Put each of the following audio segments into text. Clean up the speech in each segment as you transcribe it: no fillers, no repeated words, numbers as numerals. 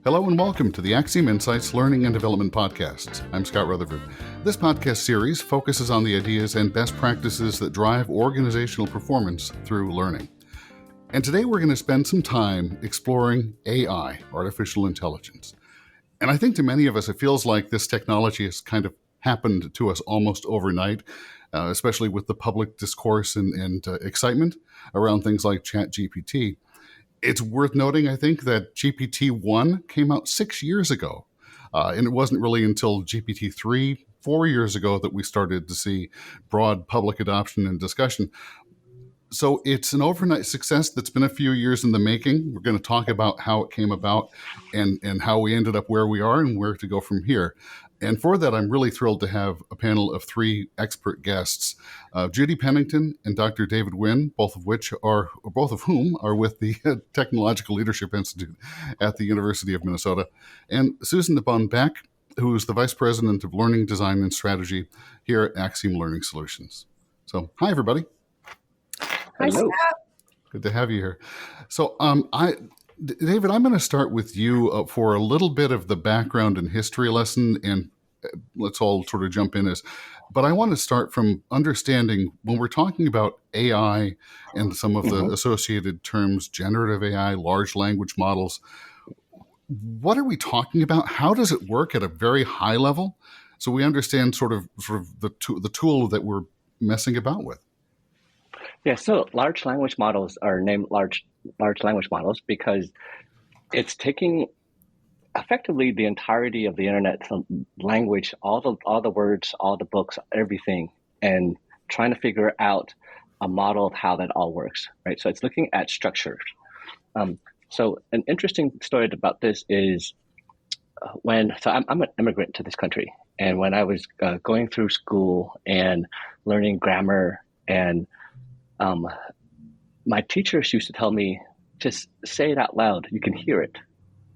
Hello and welcome to the Axiom Insights Learning and Development Podcasts. I'm Scott Rutherford. This podcast series focuses on the ideas and best practices that drive organizational performance through learning. And today we're going to spend some time exploring AI, artificial intelligence. And I think to many of us, it feels like this technology has kind of happened to us almost overnight, especially with the public discourse and excitement around things like ChatGPT. It's worth noting, I think, that GPT-1 came out 6 years ago. And it wasn't really until GPT-3, 4 years ago, that we started to see broad public adoption and discussion. So it's an overnight success that's been a few years in the making. We're going to talk about how it came about and how we ended up where we are and where to go from here. And for that, I'm really thrilled to have a panel of three expert guests, Judy Pennington and Dr. David Wynn, both of whom are with the Technological Leadership Institute at the University of Minnesota, and Susan de Bon Beck, who is the Vice President of Learning Design and Strategy here at Axiom Learning Solutions. So, hi, everybody. Hi, Scott. Good to have you here. So, David, I'm going to start with you for a little bit of the background and history lesson, and let's all sort of jump in. But I want to start from understanding when we're talking about AI and some of the associated terms, generative AI, large language models. What are we talking about? How does it work at a very high level, so we understand sort of the tool that we're messing about with? Yeah, so large language models are named large language models because it's taking effectively the entirety of the internet language, all the words, all the books, everything, and trying to figure out a model of how that all works, right? So it's looking at structures. So an interesting story about this is I'm an immigrant to this country, and when I was going through school and learning grammar and my teachers used to tell me, just say it out loud. You can hear it,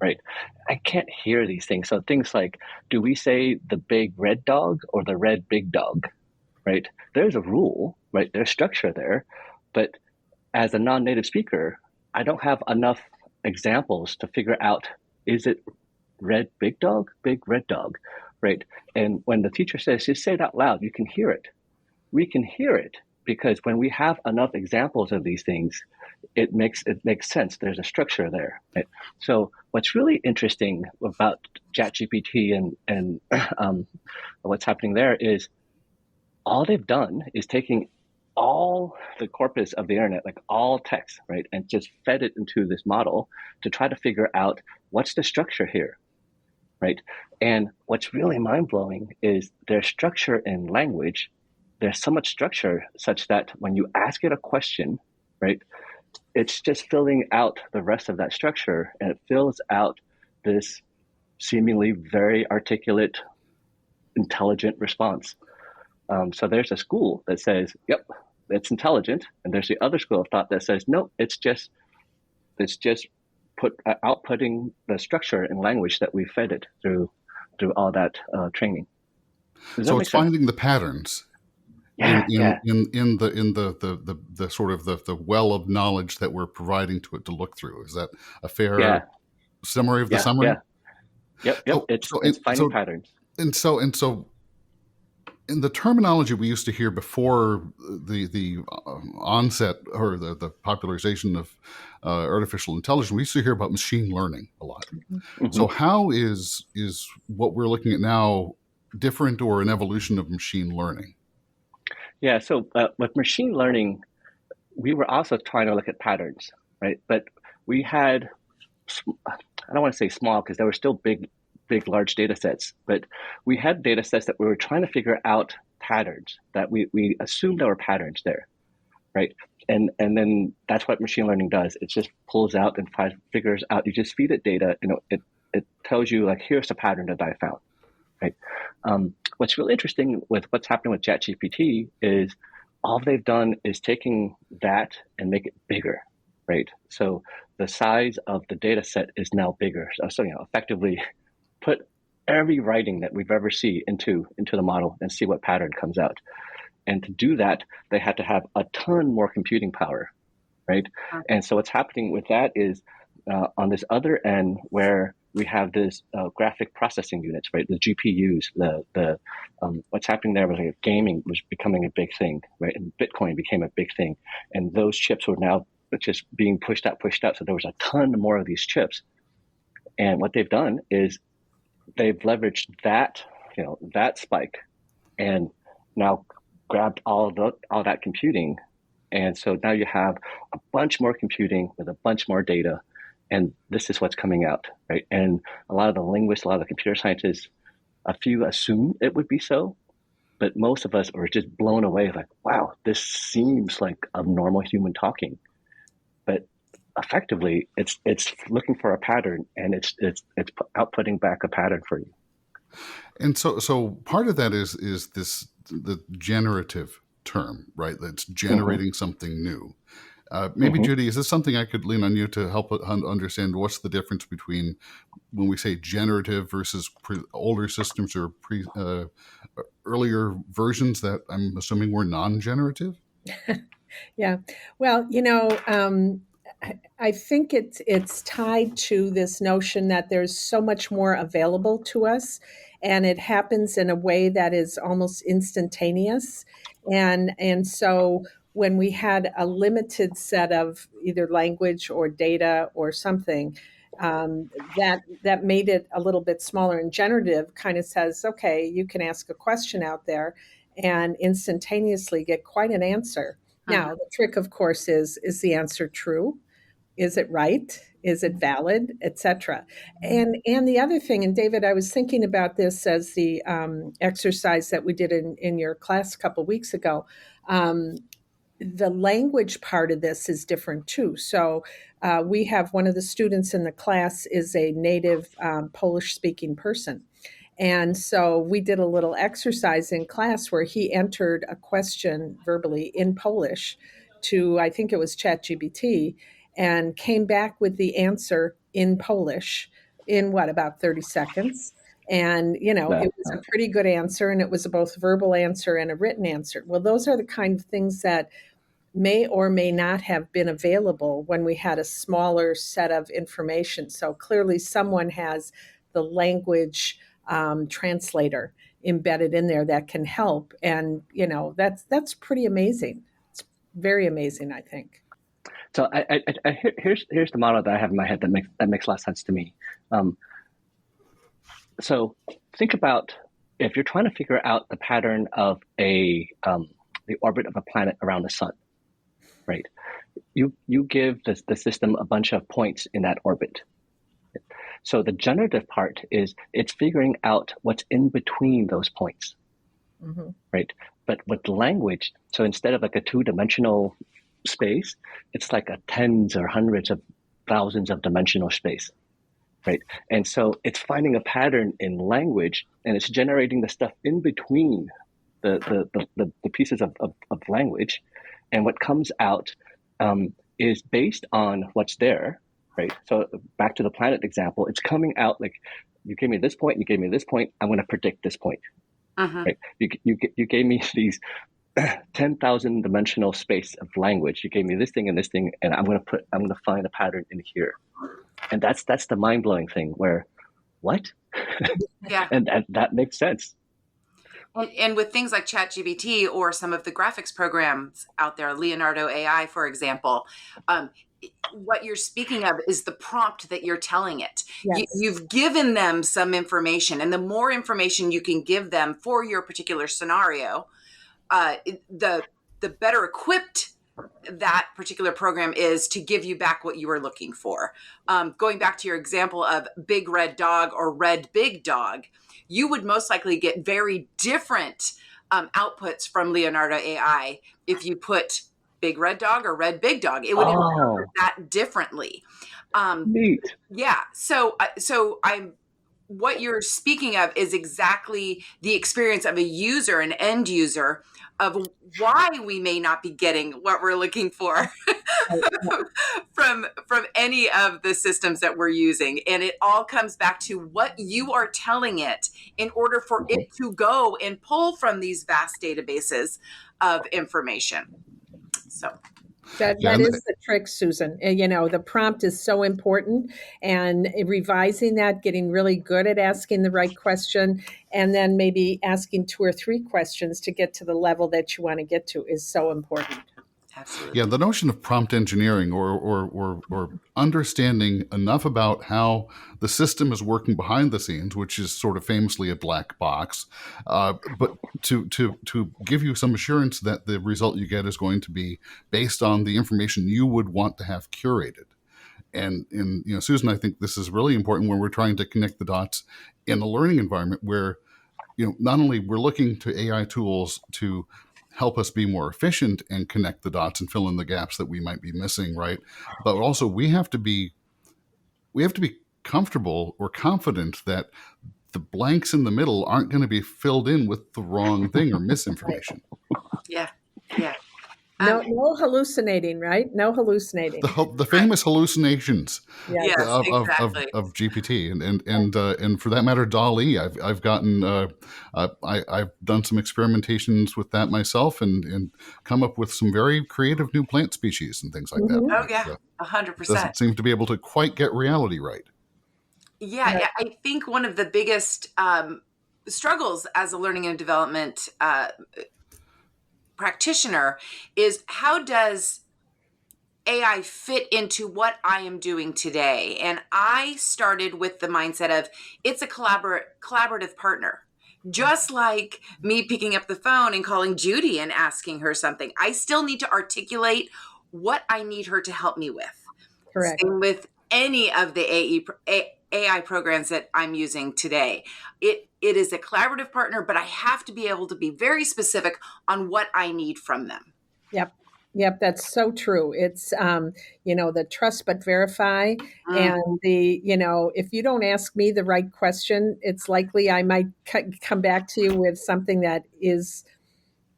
right? I can't hear these things. So things like, do we say the big red dog or the red big dog, right? There's a rule, right? There's structure there. But as a non-native speaker, I don't have enough examples to figure out, is it red big dog, big red dog, right? And when the teacher says, just say it out loud, you can hear it. We can hear it. Because when we have enough examples of these things, it makes sense. There's a structure there. Right? So what's really interesting about ChatGPT and what's happening there is all they've done is taking all the corpus of the internet, like all text, right, and just fed it into this model to try to figure out what's the structure here, right? And what's really mind-blowing is their structure in language. There's so much structure such that when you ask it a question, right, it's just filling out the rest of that structure, and it fills out this seemingly very articulate, intelligent response. So there's a school that says, yep, it's intelligent. And there's the other school of thought that says, no, it's just outputting the structure in language that we fed it through all that training. So it's finding the patterns. In the sort of the well of knowledge that we're providing to it to look through. Is that a fair summary of the summary? Yeah. Yep. It's finding patterns. And so in the terminology we used to hear before the onset or the popularization of artificial intelligence, we used to hear about machine learning a lot. Mm-hmm. So how is what we're looking at now different or an evolution of machine learning? Yeah, so with machine learning, we were also trying to look at patterns, right? But we had, I don't want to say small because there were still big, large data sets, but we had data sets that we were trying to figure out patterns that we assumed there were patterns there, right? And then that's what machine learning does. It just pulls out and figures out, you just feed it data, it tells you like, here's the pattern that I found, right? What's really interesting with what's happening with ChatGPT is all they've done is taking that and make it bigger, right? So the size of the data set is now bigger. So effectively put every writing that we've ever seen into the model and see what pattern comes out. And to do that, they had to have a ton more computing power, right? And so what's happening with that is on this other end where we have this graphic processing units, right? The GPUs, the what's happening there was like gaming was becoming a big thing, right? And Bitcoin became a big thing, and those chips were now just being pushed out. So there was a ton more of these chips, and what they've done is they've leveraged that, that spike, and now grabbed all that computing, and so now you have a bunch more computing with a bunch more data, and this is what's coming out, right? And a lot of the linguists, a lot of the computer scientists, a few assume it would be so, but most of us are just blown away, like, wow, this seems like a normal human talking, but effectively, it's looking for a pattern, and it's outputting back a pattern for you. And so part of that is the generative term, right? That's generating something new. Maybe Judy, is this something I could lean on you to help understand what's the difference between when we say generative versus older systems or earlier versions that I'm assuming were non-generative? Yeah. Well, I think it's tied to this notion that there's so much more available to us, and it happens in a way that is almost instantaneous. And so when we had a limited set of either language or data or something, that made it a little bit smaller. And generative kind of says, okay, you can ask a question out there and instantaneously get quite an answer. Now, the trick, of course, is the answer true? Is it right? Is it valid, etc.? And the other thing, and David, I was thinking about this as the exercise that we did in your class a couple of weeks ago. The language part of this is different too. So we have one of the students in the class is a native Polish-speaking person. And so we did a little exercise in class where he entered a question verbally in Polish to, I think it was ChatGPT, and came back with the answer in Polish in about 30 seconds. And, it was a pretty good answer, and it was a both verbal answer and a written answer. Well, those are the kind of things that may or may not have been available when we had a smaller set of information. So clearly someone has the language translator embedded in there that can help. And, that's pretty amazing. It's very amazing, I think. So here's the model that I have in my head that makes a lot of sense to me. So think about if you're trying to figure out the pattern of the orbit of a planet around the sun, right? You give the system a bunch of points in that orbit. So the generative part is it's figuring out what's in between those points, right? But with language, so instead of like a two-dimensional space, it's like a tens or hundreds of thousands of dimensional space, right? And so it's finding a pattern in language, and it's generating the stuff in between the pieces of language, and what comes out is based on what's there, right? So back to the planet example, it's coming out like, you gave me this point, you gave me this point, I'm going to predict this point, right? You gave me these 10,000 dimensional space of language. You gave me this thing and this thing, and I'm going to find a pattern in here. And that's the mind blowing thing where, what? Yeah. And that makes sense. And with things like ChatGPT or some of the graphics programs out there, Leonardo AI, for example, what you're speaking of is the prompt that you're telling it. Yes. You've given them some information, and the more information you can give them for your particular scenario, the better equipped that particular program is to give you back what you were looking for. Going back to your example of big red dog or red big dog, you would most likely get very different outputs from Leonardo AI if you put big red dog or red big dog. It would interpret that differently. Neat. Yeah. So what you're speaking of is exactly the experience of a user, an end user, of why we may not be getting what we're looking for from any of the systems that we're using. And it all comes back to what you are telling it in order for it to go and pull from these vast databases of information. So Yeah, That is the trick, Susan. The prompt is so important, and revising that, getting really good at asking the right question, and then maybe asking 2 or 3 questions to get to the level that you want to get to is so important. Absolutely. yeah, the notion of prompt engineering or understanding enough about how the system is working behind the scenes, which is sort of famously a black box, but to give you some assurance that the result you get is going to be based on the information you would want to have curated. And Susan, I think this is really important when we're trying to connect the dots in a learning environment where not only we're looking to AI tools to help us be more efficient and connect the dots and fill in the gaps that we might be missing, right? But also we have to be comfortable or confident that the blanks in the middle aren't going to be filled in with the wrong thing or misinformation. Yeah. Yeah. No hallucinating, right? No hallucinating. The famous hallucinations Yeah. Yes, exactly. of GPT and for that matter, DALL-E. I've gotten I've done some experimentations with that myself and come up with some very creative new plant species and things like that. Mhm. Oh, yeah, But 100%. doesn't seem to be able to quite get reality right. Yeah, Right. I think one of the biggest struggles as a learning and development practitioner is how does AI fit into what I am doing today? And I started with the mindset of it's a collaborative partner. Just like me picking up the phone and calling Judy and asking her something, I still need to articulate what I need her to help me with. Correct. Same with any of the AI programs that I'm using today. It is a collaborative partner, but I have to be able to be very specific on what I need from them. Yep, that's so true. It's the trust but verify, Mm, and if you don't ask me the right question, it's likely I might come back to you with something that is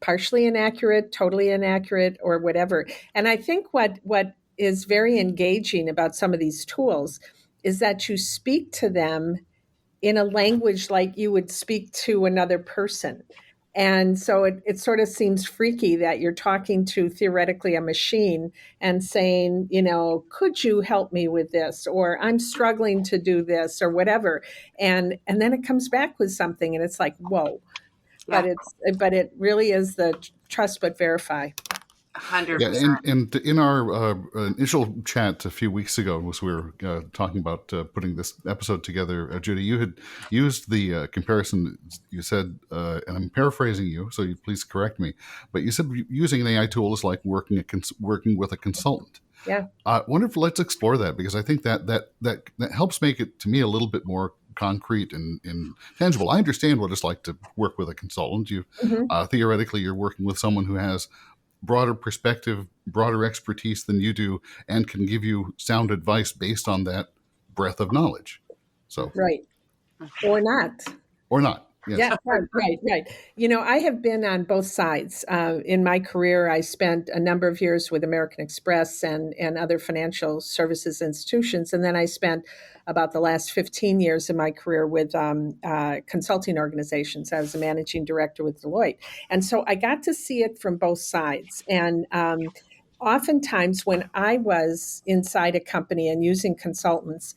partially inaccurate, totally inaccurate, or whatever. And I think what is very engaging about some of these tools is that you speak to them in a language like you would speak to another person. And so it sort of seems freaky that you're talking to theoretically a machine and saying, could you help me with this? Or I'm struggling to do this or whatever. And then it comes back with something and it's like, whoa. yeah, But it really is the trust but verify. 100%. Yeah, and in our initial chat a few weeks ago, as we were talking about putting this episode together, Judy, you had used the comparison. You said, and I'm paraphrasing you, so you please correct me, but you said using an AI tool is like working with a consultant. Yeah. I wonder if let's explore that, because I think that helps make it to me a little bit more concrete and tangible. I understand what it's like to work with a consultant. Mhm. Theoretically, you're working with someone who has broader perspective, broader expertise than you do, and can give you sound advice based on that breadth of knowledge. So, Right. Or not. or not. Yes. Yeah, right. I have been on both sides. In my career, I spent a number of years with American Express and other financial services institutions. And then I spent about the last 15 years of my career with consulting organizations. I was a managing director with Deloitte. And so I got to see it from both sides. And oftentimes when I was inside a company and using consultants,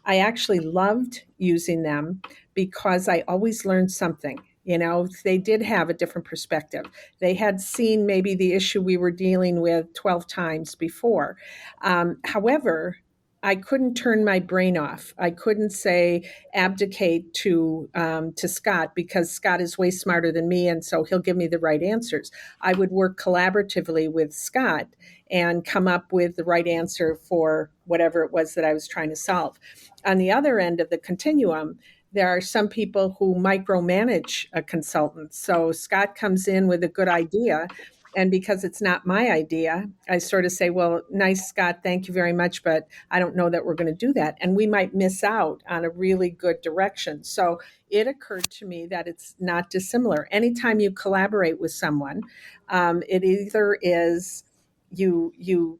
I actually loved using them because I always learned something. They did have a different perspective. They had seen maybe the issue we were dealing with 12 times before. However, I couldn't turn my brain off. I couldn't say abdicate to Scott because Scott is way smarter than me, and so he'll give me the right answers. I would work collaboratively with Scott and come up with the right answer for whatever it was that I was trying to solve. On the other end of the continuum, there are some people who micromanage a consultant. So Scott comes in with a good idea, and because it's not my idea, I sort of say, well, nice, Scott, thank you very much, but I don't know that we're going to do that. And we might miss out on a really good direction. So it occurred to me that it's not dissimilar. Anytime you collaborate with someone, it either is you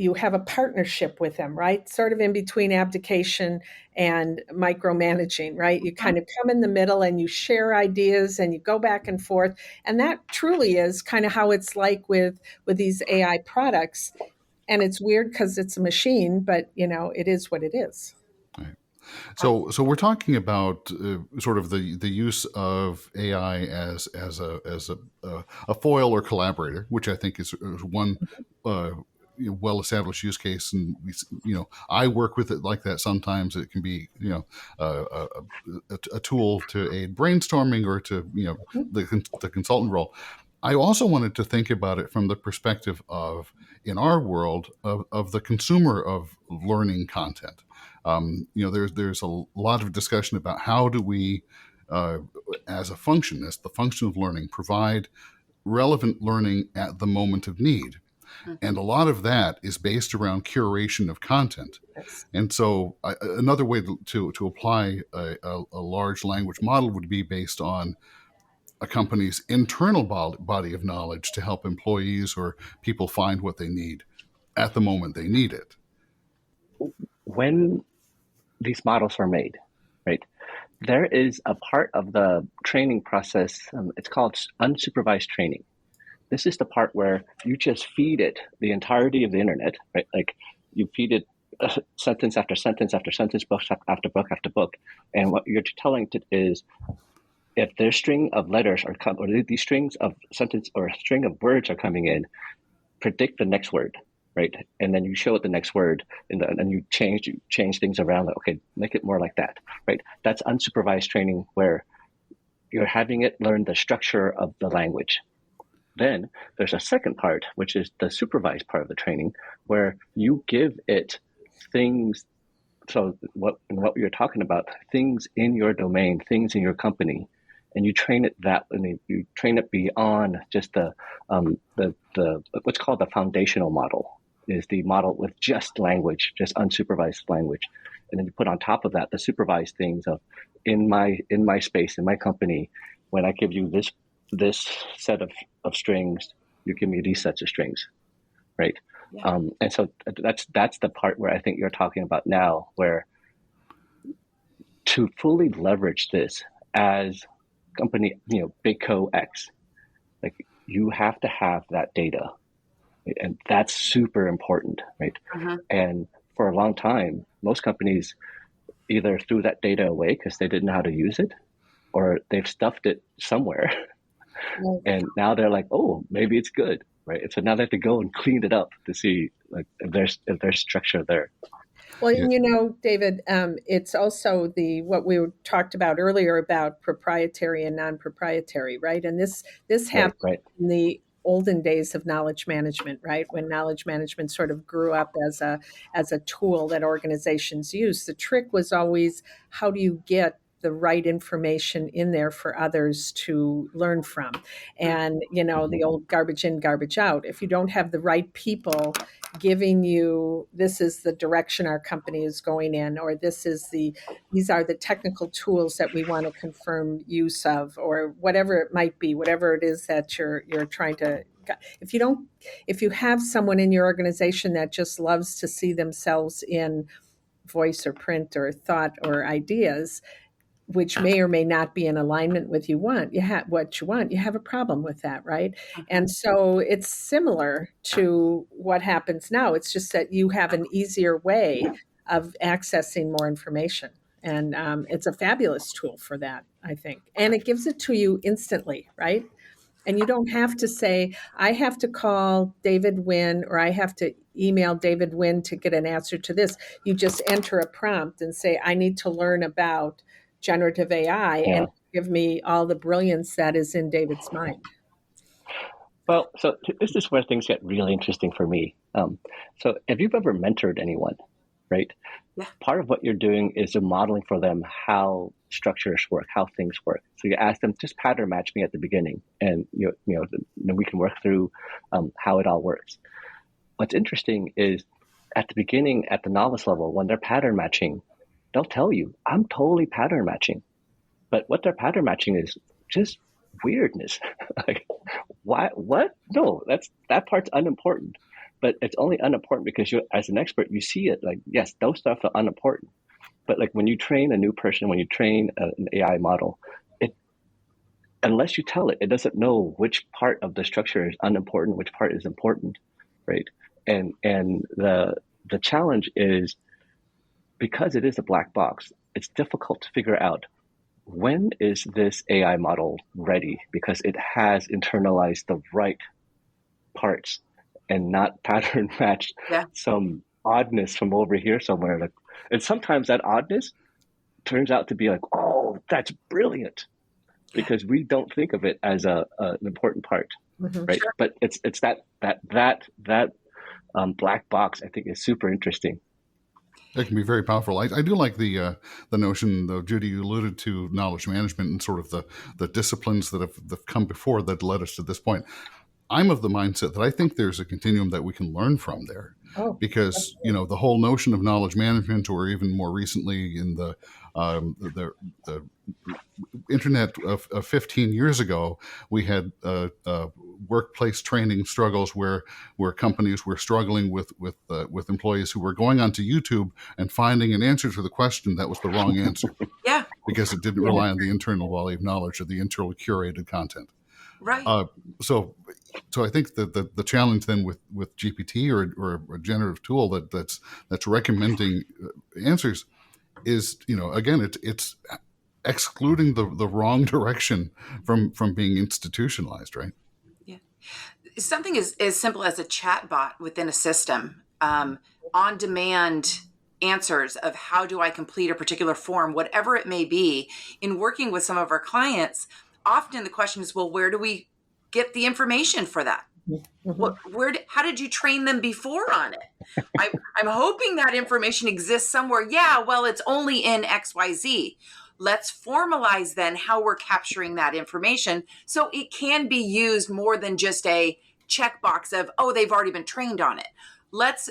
you have a partnership with them, right? Sort of in between abdication and micromanaging, right? You kind of come in the middle and you share ideas and you go back and forth. And that truly is kind of how it's like with these AI products. And it's weird because it's a machine, but it is what it is. Right. So we're talking about sort of the use of AI as a foil or collaborator, which I think is one well-established use case, and I work with it like that. Sometimes it can be a tool to aid brainstorming or to the consultant role. I also wanted to think about it from the perspective of, in our world, of the consumer of learning content. There's a lot of discussion about how do we, as the function of learning, provide relevant learning at the moment of need. And a lot of that is based around curation of content. Yes. And so another way to apply a large language model would be based on a company's internal body of knowledge to help employees or people find what they need at the moment they need it. When these models are made, right, there is a part of the training process, it's called unsupervised training. This is the part where you just feed it the entirety of the internet, right? Like you feed it sentence after sentence after sentence, book after book after book. And what you're telling it is, if their string of letters or these strings of sentence or a string of words are coming in, predict the next word, right? And then you show it the next word, and you change things around. Like, okay, make it more like that, right? That's unsupervised training where you're having it learn the structure of the language. Then there's a second part, which is the supervised part of the training, where you give it things. So what you're talking about, things in your domain, things in your company, and you train it you train it beyond just the what's called the foundational model, is the model with just language, just unsupervised language, and then you put on top of that the supervised things of in my space, in my company, when I give you this set of strings, you give me these sets of strings, right? Yeah. And so that's the part where I think you're talking about now, where to fully leverage this as company, Big Co X, like you have to have that data, right? And that's super important, right? Uh-huh. And for a long time, most companies either threw that data away because they didn't know how to use it, or they've stuffed it somewhere. Right. And now they're like, oh, maybe it's good, right? And so now they have to go and clean it up to see like if there's structure there. Well, David, it's also what we talked about earlier about proprietary and non-proprietary, right? And this happened in the olden days of knowledge management, right? When knowledge management sort of grew up as a tool that organizations use. The trick was always, how do you get the right information in there for others to learn from? And, the old garbage in, garbage out. If you don't have the right people giving you, this is the direction our company is going in, or these are the technical tools that we want to confirm use of, or whatever it might be, whatever it is that you're trying to, if you have someone in your organization that just loves to see themselves in voice or print or thought or ideas, which may or may not be in alignment with what you want, you have a problem with that, right? And so it's similar to what happens now. It's just that you have an easier way of accessing more information. And it's a fabulous tool for that, I think. And it gives it to you instantly, right? And you don't have to say, I have to call David Wynn or I have to email David Wynn to get an answer to this. You just enter a prompt and say, I need to learn about generative AI, and give me all the brilliance that is in David's mind. Well, so this is where things get really interesting for me. So have you ever mentored anyone, right? Yeah. Part of what you're doing is you're modeling for them how structures work, how things work. So you ask them, just pattern match me at the beginning, and we can work through how it all works. What's interesting is at the beginning, at the novice level, when they're pattern matching, they'll tell you, I'm totally pattern matching. But what they're pattern matching is just weirdness. Like, why? What? No, that part's unimportant. but it's only unimportant because you, as an expert, you see it like, yes, those stuff are unimportant. But like when you train a new person, when you train an AI model, it, unless you tell it, it doesn't know which part of the structure is unimportant, which part is important, right? And the challenge is, because it is a black box, it's difficult to figure out when is this AI model ready, because it has internalized the right parts and not pattern matched some oddness from over here somewhere. Like, and sometimes that oddness turns out to be like, oh, that's brilliant, because we don't think of it as an important part, right? Sure. But it's that black box, I think, is super interesting. It can be very powerful. I do like the notion, though, Judy, you alluded to knowledge management and sort of the disciplines that have come before that led us to this point. I'm of the mindset that I think there's a continuum that we can learn from there, because the whole notion of knowledge management, or even more recently in the internet of 15 years ago, we had workplace training struggles where companies were struggling with employees who were going onto YouTube and finding an answer to the question that was the wrong answer. Yeah. Because it didn't rely on the internal body of knowledge or the internally curated content. Right. So I think that the challenge then with GPT or a generative tool that's recommending answers is, again, it's excluding the wrong direction from being institutionalized, right? Yeah. Something as simple as a chat bot within a system, on-demand answers of how do I complete a particular form, whatever it may be. In working with some of our clients, often the question is, well, where do we get the information for that? Mm-hmm. How did you train them before on it? I'm hoping that information exists somewhere. Yeah, well, it's only in XYZ. Let's formalize then how we're capturing that information so it can be used more than just a checkbox of, oh, they've already been trained on it. Let's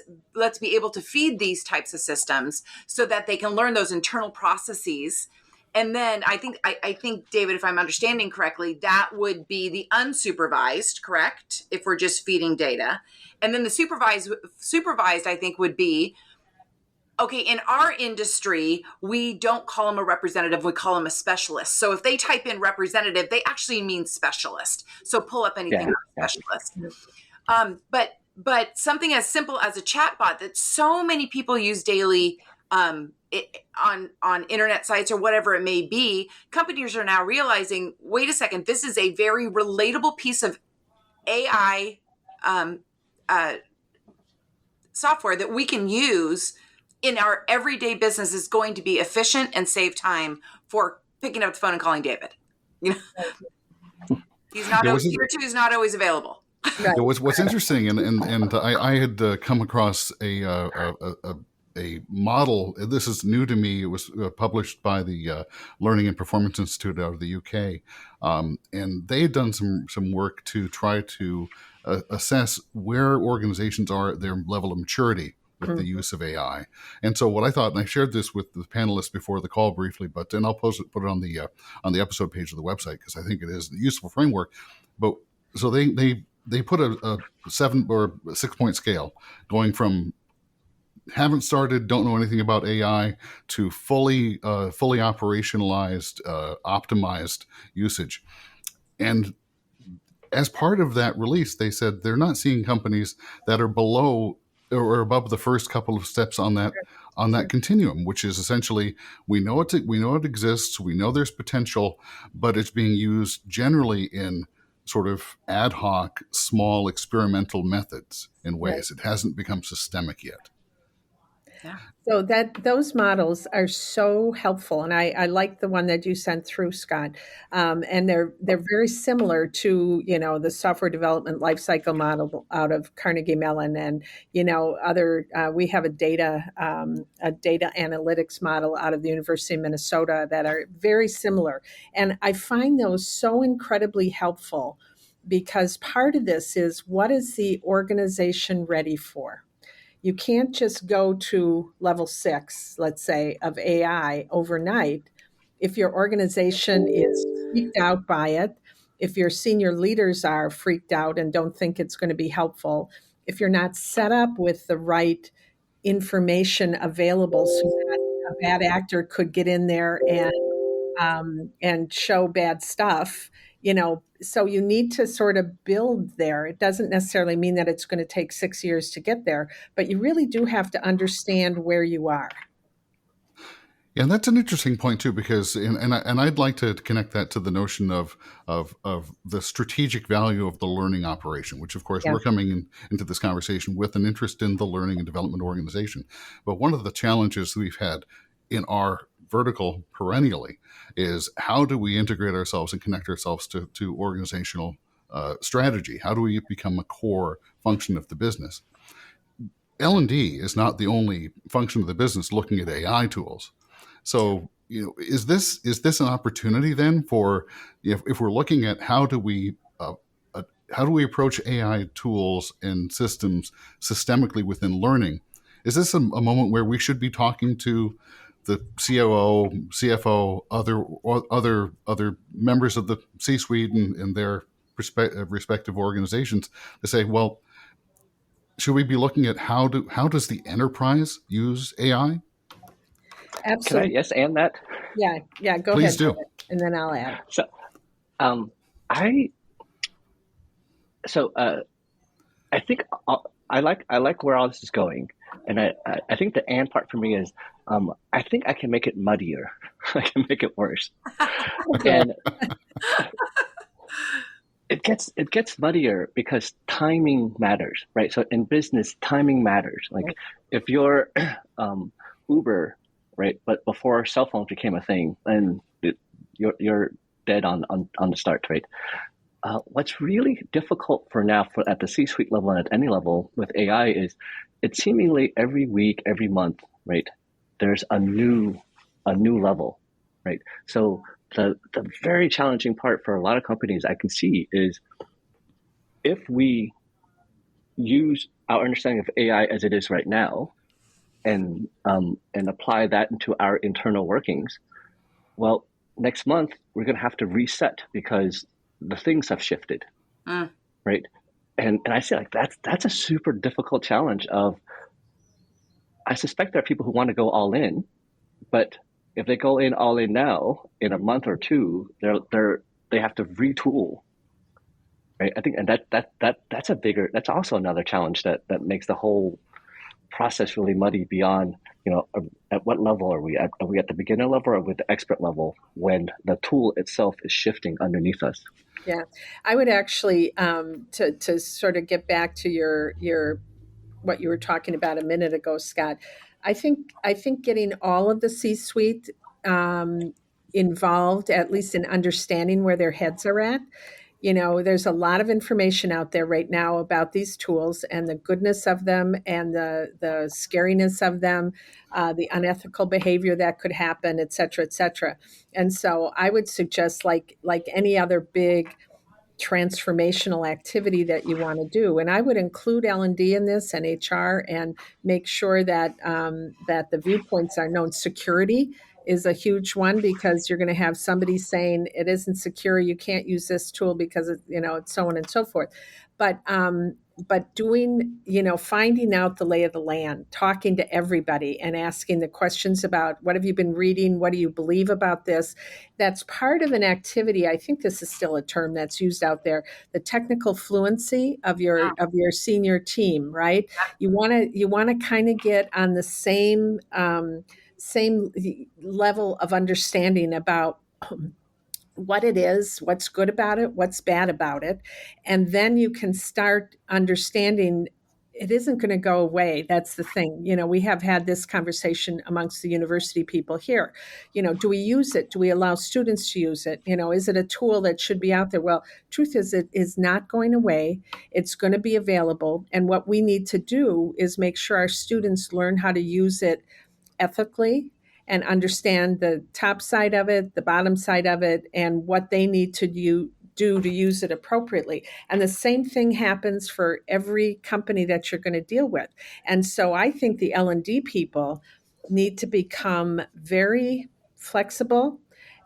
be able to feed these types of systems so that they can learn those internal processes. And then I think, David, if I'm understanding correctly, that would be the unsupervised, correct? If we're just feeding data. And then the supervised, I think, would be, okay, in our industry, we don't call them a representative, we call them a specialist. So if they type in representative, they actually mean specialist. So pull up anything on specialist. But something as simple as a chatbot that so many people use daily on internet sites or whatever it may be, companies are now realizing, wait a second, this is a very relatable piece of AI software that we can use in our everyday business, is going to be efficient and save time for picking up the phone and calling David. He's not always, year two is not always available. Right. What's interesting, and I had come across a model. This is new to me. It was published by the Learning and Performance Institute out of the UK, and they had done some work to try to assess where organizations are at their level of maturity with the use of AI. And so what I thought, and I shared this with the panelists before the call briefly, but then I'll put it on the episode page of the website, because I think it is a useful framework. But so they put a 7 or 6 point scale going from haven't started, don't know anything about AI, to fully operationalized, optimized usage. And as part of that release, they said they're not seeing companies that are below or above the first couple of steps on that continuum, which is essentially, we know it exists, we know there's potential, but it's being used generally in sort of ad hoc, small experimental methods in ways. It hasn't become systemic yet. Yeah. So those models are so helpful, and I like the one that you sent through, Scott. And they're very similar to the software development lifecycle model out of Carnegie Mellon, and other. We have a data analytics model out of the University of Minnesota that are very similar, and I find those so incredibly helpful, because part of this is, what is the organization ready for? You can't just go to level 6, let's say, of AI overnight. If your organization is freaked out by it, if your senior leaders are freaked out and don't think it's going to be helpful, if you're not set up with the right information available so that a bad actor could get in there and show bad stuff, so you need to sort of build there. It doesn't necessarily mean that it's going to take 6 years to get there, but you really do have to understand where you are. Yeah, and that's an interesting point too, because I'd like to connect that to the notion of the strategic value of the learning operation, which of course we're coming into this conversation with an interest in the learning and development organization. But one of the challenges we've had in our vertical perennially is how do we integrate ourselves and connect ourselves to organizational strategy? How do we become a core function of the business? L&D is not the only function of the business looking at AI tools. So, is this an opportunity then for, if we're looking at how do we approach AI tools and systems systemically within learning? Is this a moment where we should be talking to the COO, CFO, other members of the C-suite and their respective organizations to say, well, should we be looking at how does the enterprise use AI? Absolutely. Can I yes and that? Yeah. Go Please ahead, do. and then I'll add. So, I think I like where all this is going, and I think the and part for me is I think I can make it muddier. I can make it worse, and it gets muddier because timing matters, right? So in business, timing matters. Like if you're Uber, right? But before cell phones became a thing, then you're dead on the start, right? What's really difficult for now, at the C-suite level and at any level with AI, is it's seemingly every week, every month, right? There's a new level, right? So the very challenging part for a lot of companies I can see is if we use our understanding of AI as it is right now and apply that into our internal workings, well, next month we're going to have to reset because the things have shifted, right? And I say like that's a super difficult challenge. I suspect there are people who want to go all in, but if they go all in now, in a month or two, they have to retool, right? I think, and that's also another challenge that makes the whole process really muddy beyond, at what level are we at? Are we at the beginner level or with the expert level when the tool itself is shifting underneath us? Yeah, I would actually to sort of get back to your what you were talking about a minute ago, Scott. I think getting all of the C-suite involved, at least in understanding where their heads are at. There's a lot of information out there right now about these tools and the goodness of them and the scariness of them, the unethical behavior that could happen, et cetera, et cetera. And so I would suggest, like any other big transformational activity that you want to do, and I would include L&D in this and HR, and make sure that that the viewpoints are known. Security is a huge one, because you're going to have somebody saying it isn't secure, you can't use this tool because it's so on and so forth. But doing, finding out the lay of the land, talking to everybody and asking the questions about what have you been reading, what do you believe about this? That's part of an activity. I think this is still a term that's used out there, the technical fluency of your senior team, right? You want to kind of get on the same level of understanding about what it is, what's good about it, what's bad about it. And then you can start understanding it isn't going to go away. That's the thing. We have had this conversation amongst the university people here. Do we use it? Do we allow students to use it? Is it a tool that should be out there? Well, truth is, it is not going away. It's going to be available. And what we need to do is make sure our students learn how to use it ethically and understand the top side of it, the bottom side of it, and what they need to do to use it appropriately. And the same thing happens for every company that you're going to deal with. And so I think the L&D people need to become very flexible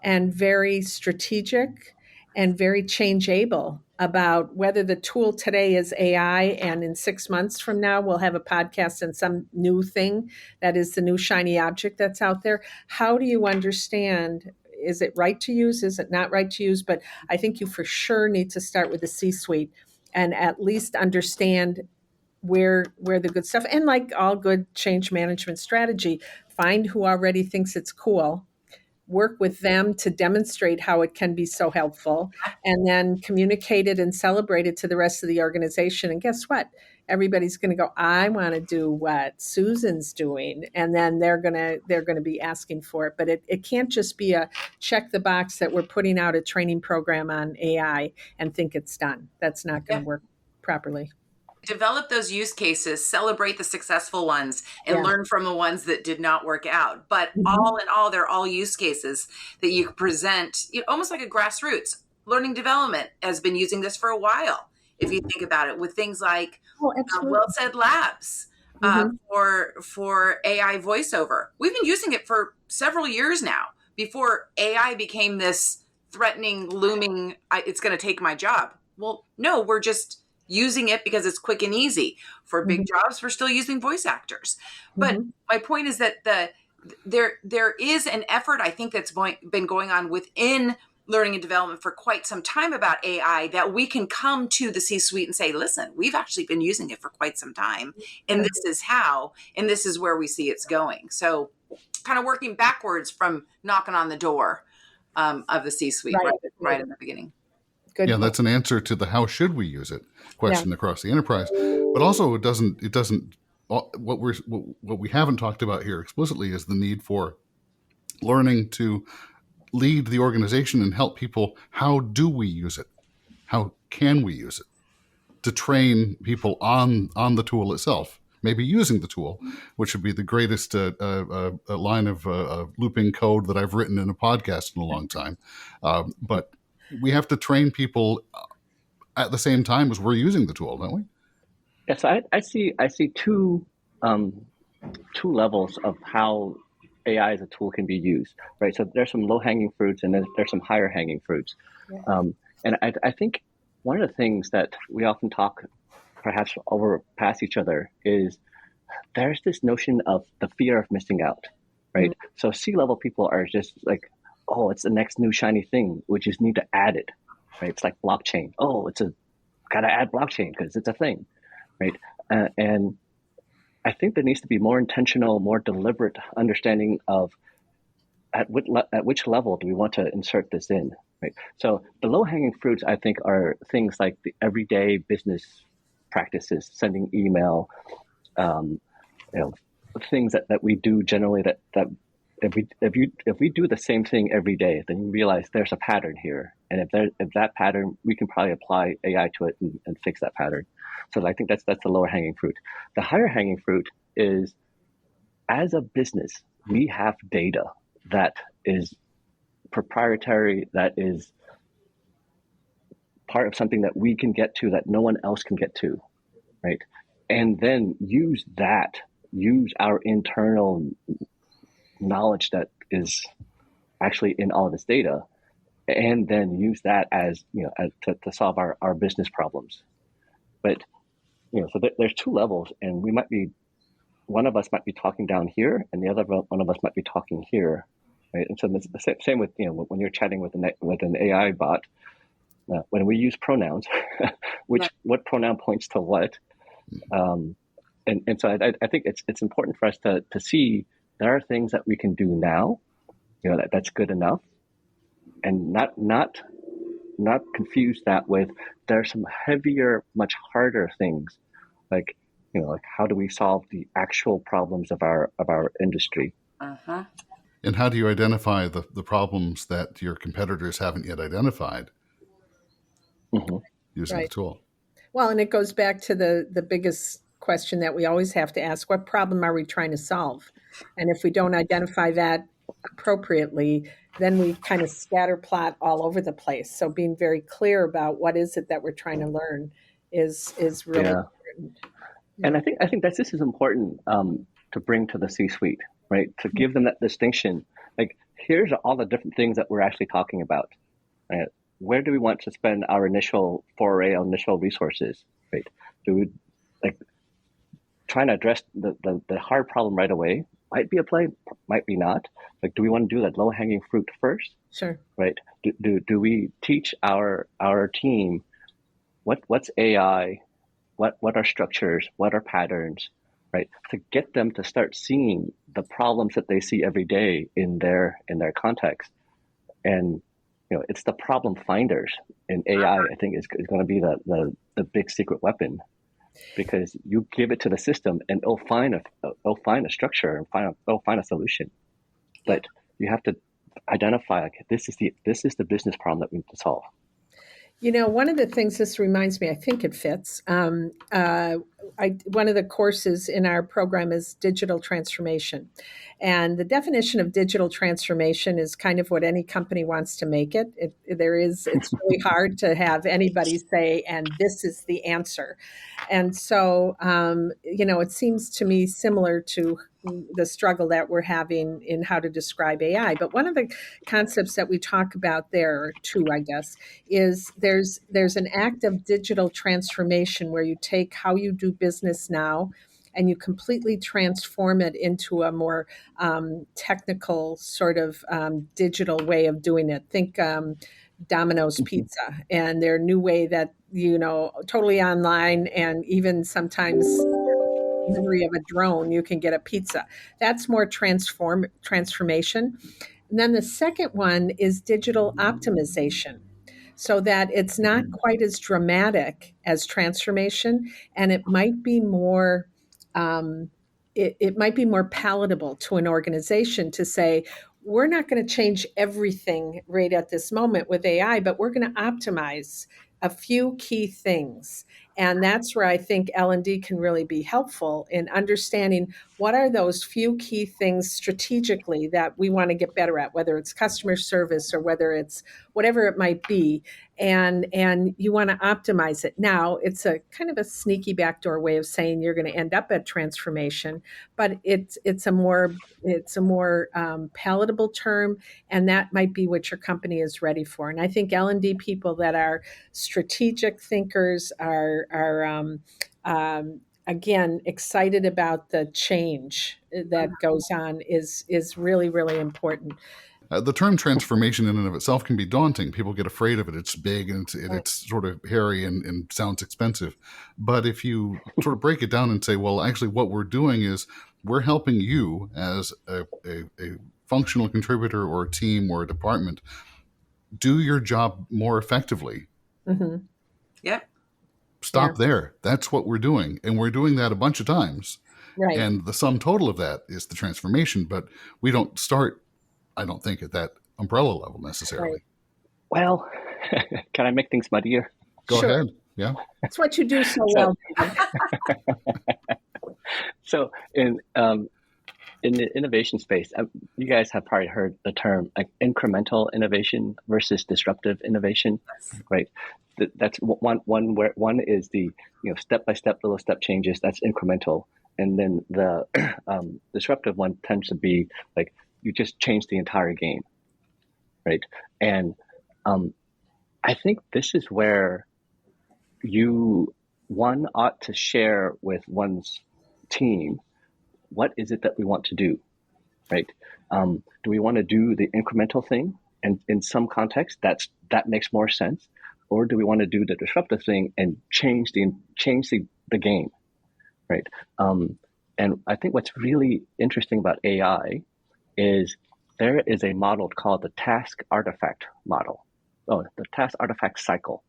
and very strategic and very change able about whether the tool today is AI, and in 6 months from now, we'll have a podcast and some new thing that is the new shiny object that's out there. How do you understand? Is it right to use? Is it not right to use? But I think you for sure need to start with the C-suite and at least understand where the good stuff, and like all good change management strategy, find who already thinks it's cool, work with them to demonstrate how it can be so helpful, and then communicate it and celebrate it to the rest of the organization. And guess what? Everybody's going to go, I want to do what Susan's doing. And then they're going to be asking for it. But it can't just be a check the box that we're putting out a training program on AI and think it's done. That's not going to work properly. Develop those use cases, celebrate the successful ones, and Yeah. learn from the ones that did not work out. But all in all, they're all use cases that you present, almost like a grassroots. Learning development has been using this for a while, if you think about it, with things like Well Said Labs for AI voiceover. We've been using it for several years now, before AI became this threatening, looming, it's going to take my job. Well, no, we're just using it because it's quick and easy. For big jobs, we're still using voice actors. But my point is that there is an effort, I think, that's been going on within learning and development for quite some time about AI, that we can come to the C-suite and say, listen, we've actually been using it for quite some time, and this is how, and this is where we see it's going. So kind of working backwards from knocking on the door of the C-suite right at the beginning. Good. Yeah, that's an answer to the how should we use it question across the enterprise. But also it doesn't what we haven't talked about here explicitly is the need for learning to lead the organization and help people. How do we use it? How can we use it? To train people on the tool itself, maybe using the tool, which would be the greatest line of looping code that I've written in a podcast in a long time. But we have to train people at the same time as we're using the tool, don't we? Yes, I see two levels of how AI as a tool can be used, right? So there's some low-hanging fruits, and then there's some higher-hanging fruits. And I think one of the things that we often talk, perhaps past each other, is there's this notion of the fear of missing out, right? So C-level people are just like, oh, it's the next new shiny thing. We just need to add it, right? It's like blockchain. Oh, gotta add blockchain because it's a thing, right? And I think there needs to be more intentional, more deliberate understanding of at which level do we want to insert this in, right? So the low-hanging fruits, I think, are things like the everyday business practices, sending email, things that we do generally that if we do the same thing every day, then you realize there's a pattern here, and if that pattern, we can probably apply AI to it and fix that pattern. So I think that's the lower hanging fruit. The higher hanging fruit is, as a business, we have data that is proprietary, that is part of something that we can get to that no one else can get to, right? And then use our internal knowledge that is actually in all of this data, and then use that as to solve our business problems. But so there's two levels, and one of us might be talking down here, and the other one of us might be talking here, right? And so it's the same with when you're chatting with an AI bot, when we use pronouns, what pronoun points to what, and so I think it's important for us to see there are things that we can do now, that's good enough, and not confuse that with there's some heavier, much harder things, like how do we solve the actual problems of our industry? And how do you identify the problems that your competitors haven't yet identified using the tool? Well, and it goes back to the biggest question that we always have to ask: what problem are we trying to solve? And if we don't identify that appropriately, then we kind of scatter plot all over the place. So being very clear about what is it that we're trying to learn is really important. And I think that this is important to bring to the C-suite, right? To give them that distinction. Like, here's all the different things that we're actually talking about. Right? where do we want to spend our initial foray, our initial resources, right? Do we like trying to address the hard problem right away? Might be a play, might be not. Like, do we want to do that low-hanging fruit first? Sure. Right? Do we teach our team what's AI, what are structures, what are patterns, right? To get them to start seeing the problems that they see every day in their context. And it's the problem finders in AI, I think, is going to be the big secret weapon, because you give it to the system and it'll find a structure and it'll find a solution. But you have to identify, like, this is the business problem that we need to solve. One of the things this reminds me, I think it fits. One of the courses in our program is digital transformation. And the definition of digital transformation is kind of what any company wants to make it. It's really hard to have anybody say, and this is the answer. And so, it seems to me similar to the struggle that we're having in how to describe AI. But one of the concepts that we talk about there, too, I guess, is there's an act of digital transformation where you take how you do business now and you completely transform it into a more technical sort of digital way of doing it. Think Domino's Pizza and their new way that, totally online, and even sometimes delivery of a drone, you can get a pizza. That's more transformation. And then the second one is digital optimization, so that it's not quite as dramatic as transformation, and it might be more it might be more palatable to an organization to say, we're not going to change everything right at this moment with AI, but we're going to optimize a few key things. And that's where I think L&D can really be helpful in understanding what are those few key things strategically that we want to get better at, whether it's customer service or whether it's whatever it might be. And you want to optimize it. Now, it's a kind of a sneaky backdoor way of saying you're going to end up at transformation, but it's a more palatable term, and that might be what your company is ready for. And I think L&D people that are strategic thinkers are again excited about the change that goes on is really, really important. The term transformation in and of itself can be daunting. People get afraid of it. It's big and it's sort of hairy and sounds expensive. But if you sort of break it down and say, well, actually what we're doing is we're helping you as a functional contributor or a team or a department do your job more effectively. Mm-hmm. Yep. Stop there. That's what we're doing. And we're doing that a bunch of times. Right. And the sum total of that is the transformation. But we don't start, I don't think, at that umbrella level necessarily. Right. Well, can I make things muddier? Go ahead. Yeah. That's what you do so well. So in the innovation space, you guys have probably heard the term like incremental innovation versus disruptive innovation, right? That's one where one is the step-by-step little step changes. That's incremental, and then the disruptive one tends to be like you just change the entire game, right? And I think this is where one ought to share with one's team what is it that we want to do, right? Do we want to do the incremental thing, and in some context that makes more sense, or do we want to do the disruptive thing and change the game, right? And I think what's really interesting about AI is there is a model called the task artifact model. The task artifact cycle.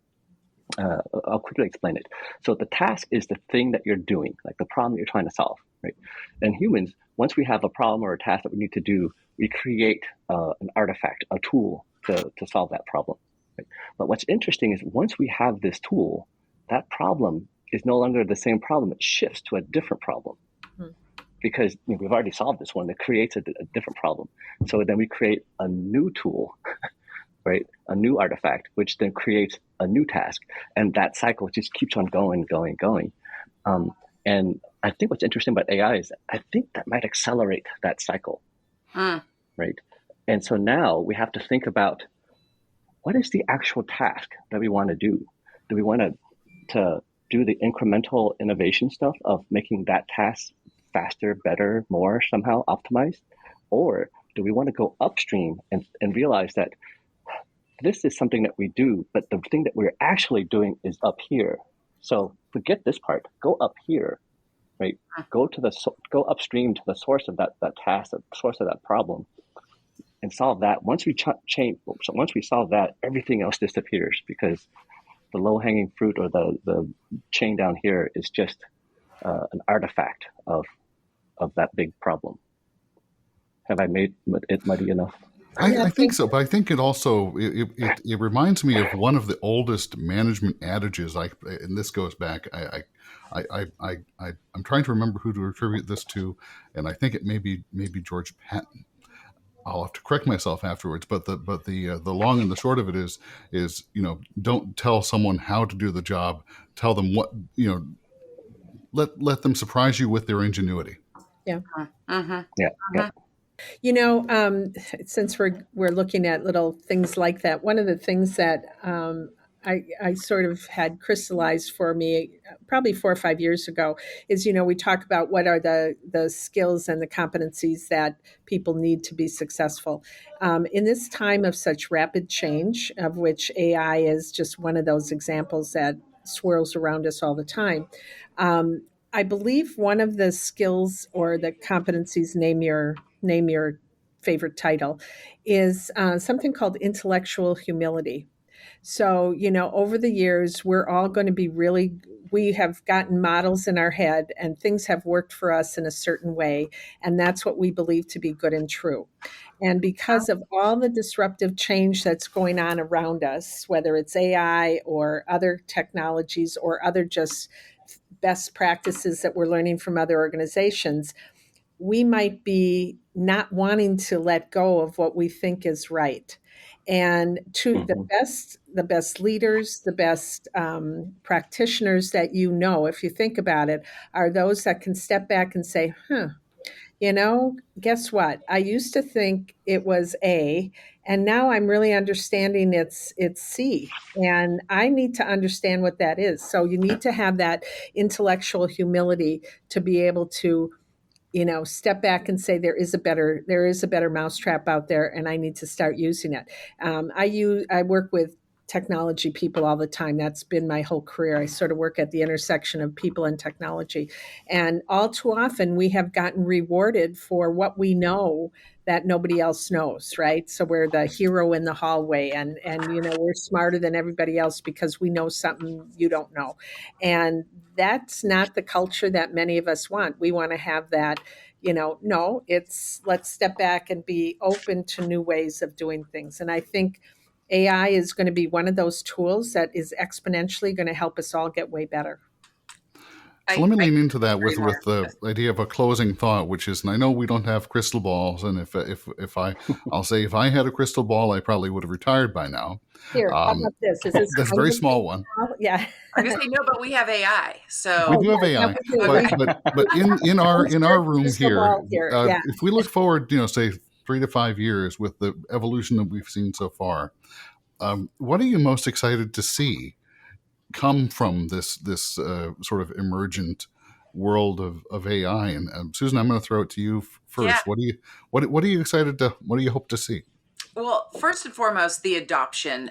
I'll quickly explain it. So the task is the thing that you're doing, like the problem that you're trying to solve, right? And humans, once we have a problem or a task that we need to do, we create an artifact, a tool to solve that problem. Right? But what's interesting is once we have this tool, that problem is no longer the same problem. It shifts to a different problem. Because we've already solved this one. It creates a different problem. So then we create a new tool, right? A new artifact, which then creates a new task. And that cycle just keeps on going. And I think what's interesting about AI is I think that might accelerate that cycle, right? And so now we have to think about what is the actual task that we want to do? Do we want to do the incremental innovation stuff of making that task faster, better, more somehow optimized? Or do we want to go upstream and realize that this is something that we do, but the thing that we're actually doing is up here. So forget this part, go up here, right? Go upstream to the source of that task, the source of that problem, and solve that. Once we solve that, everything else disappears, because the low-hanging fruit or the chain down here is just an artifact of that big problem. Have I made it muddy enough? I think so, but I think it also it reminds me of one of the oldest management adages. And this goes back. I'm trying to remember who to attribute this to, and I think it may be George Patton. I'll have to correct myself afterwards. But the long and the short of it is don't tell someone how to do the job. Tell them what Let them surprise you with their ingenuity. Yeah. Mm-hmm. Yeah. Mm-hmm. Since we're looking at little things like that, one of the things that I sort of had crystallized for me probably 4 or 5 years ago is, we talk about what are the skills and the competencies that people need to be successful. In this time of such rapid change, of which AI is just one of those examples that swirls around us all the time, I believe one of the skills or the competencies, name your favorite title, is something called intellectual humility. So, over the years, we're all going to be we have gotten models in our head and things have worked for us in a certain way. And that's what we believe to be good and true. And because of all the disruptive change that's going on around us, whether it's AI or other technologies or other just best practices that we're learning from other organizations, we might be not wanting to let go of what we think is right. And to the best leaders, the best practitioners that if you think about it, are those that can step back and say, guess what? I used to think it was A, and now I'm really understanding it's C, and I need to understand what that is. So you need to have that intellectual humility to be able to step back and say there is a better mousetrap out there, and I need to start using it. I work with technology people all the time. That's been my whole career. I sort of work at the intersection of people and technology, and all too often we have gotten rewarded for what we know that nobody else knows, right? So we're the hero in the hallway, and we're smarter than everybody else because we know something you don't know, and that's not the culture that many of us want. We want to have that, no, let's step back and be open to new ways of doing things. And I think AI is going to be one of those tools that is exponentially going to help us all get way better. So let me lean into that with the idea of a closing thought, which is, and I know we don't have crystal balls, and I'll say if I had a crystal ball, I probably would have retired by now. Here, how about this? Is this that's a very small one. Yeah. I'm going to say no, but we have AI. So we do have AI, but in our room here, if we look forward, say 3 to 5 years with the evolution that we've seen so far, what are you most excited to see come from this sort of emergent world of AI? And Susan, I'm going to throw it to you first. Yeah. What are you excited to? What do you hope to see? Well, first and foremost, the adoption,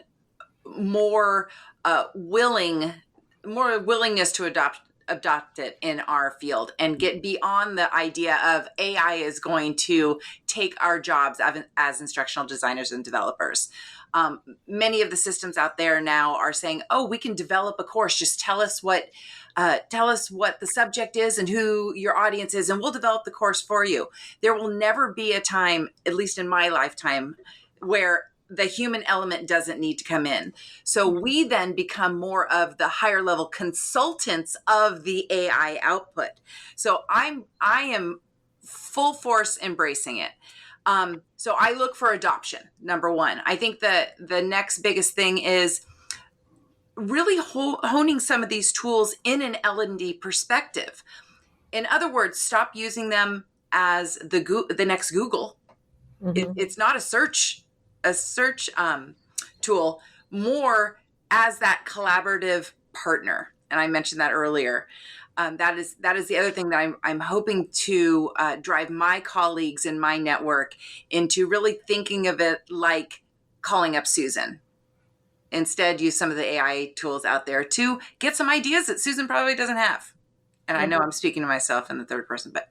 more willingness to adopt it in our field and get beyond the idea of AI is going to take our jobs as instructional designers and developers. Many of the systems out there now are saying, "Oh, we can develop a course. Just tell us what the subject is and who your audience is, and we'll develop the course for you." There will never be a time, at least in my lifetime, where the human element doesn't need to come in. So we then become more of the higher level consultants of the AI output. So I am full force embracing it. So I look for adoption, number one. I think that the next biggest thing is really honing some of these tools in an L&D perspective. In other words, stop using them as the next Google. Mm-hmm. It's not a search tool, more as that collaborative partner. And I mentioned that earlier. That is the other thing that I'm hoping to drive my colleagues in my network into really thinking of it like calling up Susan. Instead, use some of the AI tools out there to get some ideas that Susan probably doesn't have. And I know I'm speaking to myself in the third person, but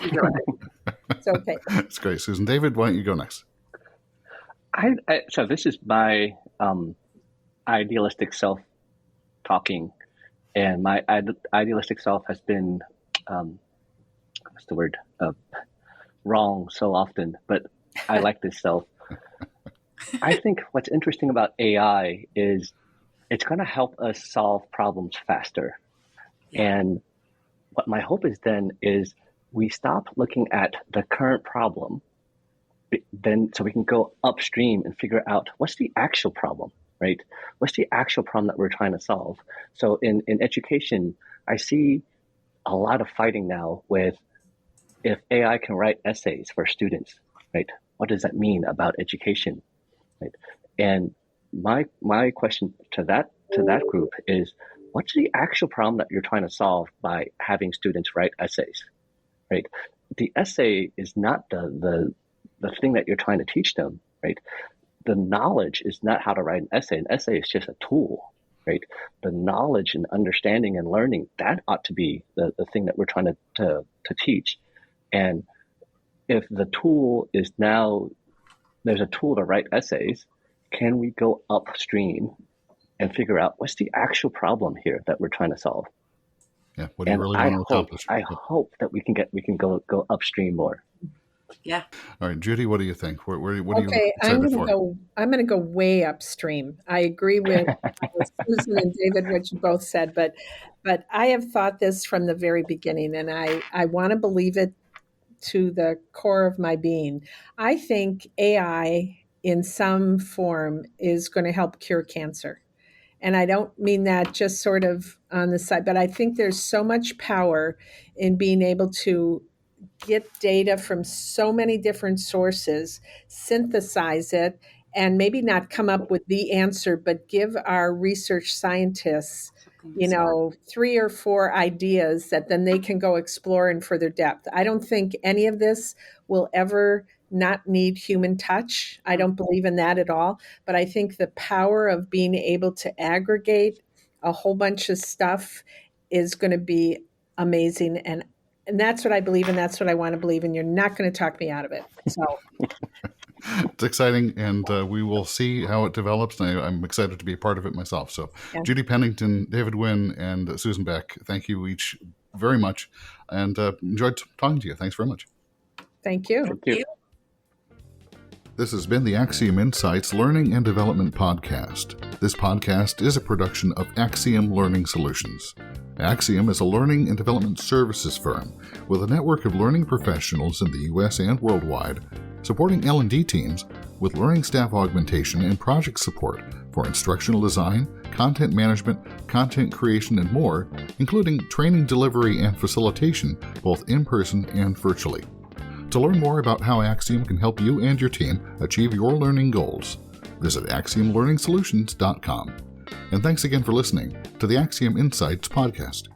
it's okay. That's great, Susan. David, why don't you go next? So this is my idealistic self talking, and my idealistic self has been, what's the word, wrong so often, but I like this self. I think what's interesting about AI is it's going to help us solve problems faster. And what my hope is then is we stop looking at the current problem, then so we can go upstream and figure out what's the actual problem, right? What's the actual problem that we're trying to solve? So in education, I see a lot of fighting now with if AI can write essays for students, right? What does that mean about education, right? And my question to that group is, what's the actual problem that you're trying to solve by having students write essays, right? The essay is not the thing that you're trying to teach them, right? The knowledge is not how to write an essay. An essay is just a tool, right? The knowledge and understanding and learning, that ought to be the thing that we're trying to teach. And if the tool is now, there's a tool to write essays, can we go upstream and figure out what's the actual problem here that we're trying to solve? Yeah, what do you really want to accomplish? I hope that we can go upstream more. Yeah. All right, Judy, what do you think? What are you excited I'm going to go way upstream. I agree with Susan and David, what you both said, but I have thought this from the very beginning, and I want to believe it to the core of my being. I think AI in some form is going to help cure cancer. And I don't mean that just sort of on the side, but I think there's so much power in being able to get data from so many different sources, synthesize it, and maybe not come up with the answer, but give our research scientists, 3 or 4 ideas that then they can go explore in further depth. I don't think any of this will ever not need human touch. I don't believe in that at all. But I think the power of being able to aggregate a whole bunch of stuff is going to be amazing. And that's what I believe, and that's what I want to believe, and you're not going to talk me out of it. So it's exciting, and we will see how it develops, and I'm excited to be a part of it myself. So yeah. Judy Pennington, David Wynn, and Susan Beck, thank you each very much, and enjoyed talking to you. Thanks very much. Thank you. Thank you. This has been the Axiom Insights Learning and Development Podcast. This podcast is a production of Axiom Learning Solutions. Axiom is a learning and development services firm with a network of learning professionals in the U.S. and worldwide, supporting L&D teams with learning staff augmentation and project support for instructional design, content management, content creation, and more, including training delivery and facilitation, both in person and virtually. To learn more about how Axiom can help you and your team achieve your learning goals, visit axiomlearningsolutions.com. And thanks again for listening to the Axiom Insights podcast.